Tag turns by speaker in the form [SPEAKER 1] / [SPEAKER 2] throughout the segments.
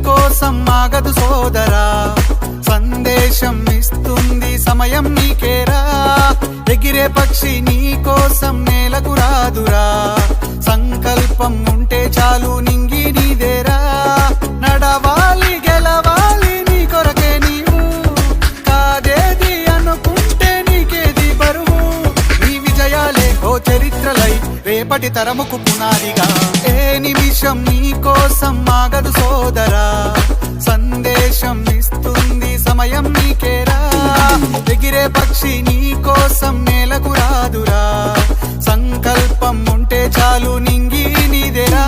[SPEAKER 1] కోసం ఆగదు సోదరా, సందేశం ఇస్తుంది సమయం నీకేరా. ఎగిరే పక్షి నీ కోసం నేలకు రాదురా, సంకల్పం ఉంటే చాలు నింగి నీదేరా. నడవాలి గెలవాలి నీ కొరకే నీవు, కాదేది అనుకుంటే నీకేది బరువు. నీ విజయాలే ఓ చరిత్రలై రేపటి తరముకు పునాదిగా. ఏ నిమిషం నీ కోసం ఆగదు సోదరా, సందేశం ఇస్తుంది సమయం నీకేరా. ఎగిరే పక్షి నీ కోసం నేలకు రాదురా, సంకల్పం ఉంటే చాలు నింగి నీదేరా.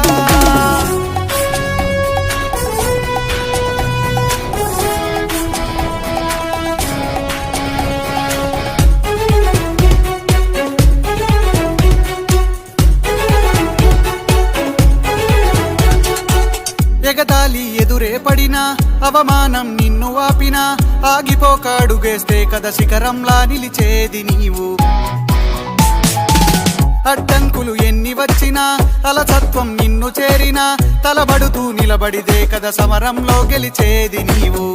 [SPEAKER 1] ఎగతాళి ఎదురే పడినా, అవమానం నిన్ను ఆపినా, ఆగిపోక అడుగేస్తే కదా శిఖరంలా నిలిచేది నీవు. అడ్డంకులు ఎన్ని వచ్చినా, అలసత్వం నిన్ను చేరినా, తలబడుతూ నిలబడిదే కదా సమరంలో గెలిచేది నీవు.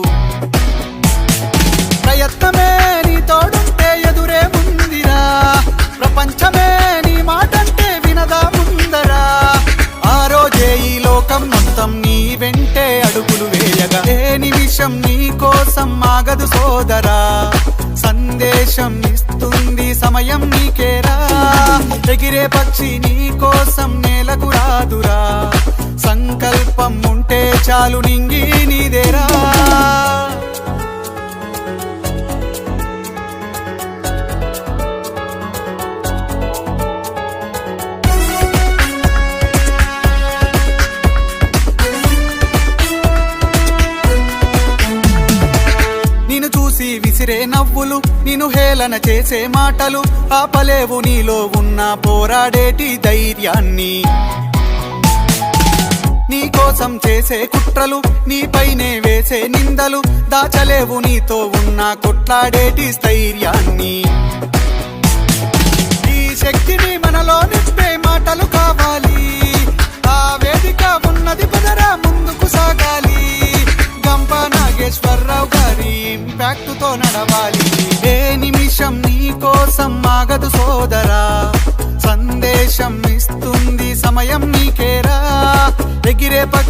[SPEAKER 1] ప్రయత్నమే నీ తోడుంటే ఎదురే ముందిరా, ప్రపంచమే నీ మాటంటే వినదా ముందరా. ఆ రోజే ఈ లోకం మొత్తం నీ వెంటే అడుగులు వేయగా. ఏ నిమిషం నీ కోసం ఆగదు సోదరా, సందేశం ఇస్తుంది సమయం నీకేరా. ఎగిరే పక్షి నీ కోసం నేలకు రాదురా, సంకల్పం ఉంటే చాలు నింగి నీదేరా. విసిరే నవ్వులు, నిన్ను హేళన చేసే మాటలు, ఆపలేవు నీలో ఉన్న పోరాడేటి ధైర్యాన్ని. నీ కోసం చేసే కుట్రలు, నీపైనే వేసే నిందలు, దాచలేవు నీతో ఉన్న కొట్లాడేటి స్థైర్యాన్ని. ఈ శక్తిని మనలో నింపే మాటలు కావాలి, ఆ వేదిక ఉన్నది పదరా ముందుకు సాగాలి. గంప నాగేశ్వరరావు గారి ఇంపాక్ట్ తో నడవాలి. ఏ నిమిషం నీ కోసం ఆగదు సోదరా, సందేశం ఇస్తుంది సమయం నీకేరా. ఎగిరే పక్షి